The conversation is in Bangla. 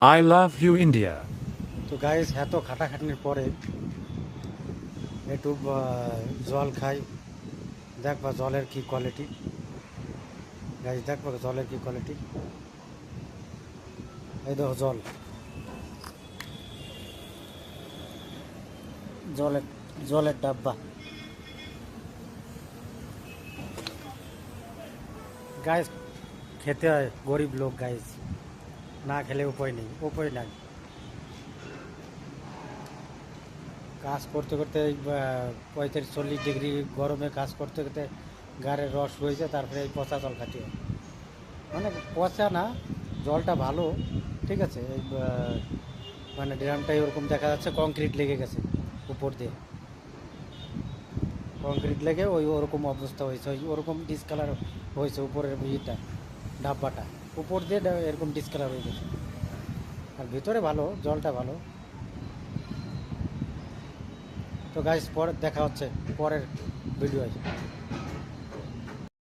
I love you, India. তো গাইস এত খাটাখাটনির পরে একটু জল খাই, দেখবা জলের কি কোয়ালিটি। গাইস দেখবা জলের কি কোয়ালিটি। এই দেখো জল, জলের জলের ডাব্বা। গাইস খেতে হয়, গরিব লোক গাইস, না খেলে উপায় নেই, উপায় নাই। কাজ করতে করতে 35-40 ডিগ্রি গরমে কাজ করতে করতে গাড়ির রস রয়েছে, তারপরে এই পচা জল খাতে হয়। মানে পচা না, জলটা ভালো, ঠিক আছে। মানে ড্রামটাই ওরকম দেখা যাচ্ছে কংক্রিট লেগে গেছে উপর দিয়ে, কংক্রিট লেগে ওই ওরকম অবস্থা হয়েছে, ওই ওরকম ডিসকালার হয়েছে উপরের ইটা, ডাব্বাটা উপর দিয়ে এরকম ডিসকালার হয়ে গেছে। আর ভিতরে ভালো, জলটা ভালো। তো গাইস পরে দেখা হচ্ছে পরের ভিডিও।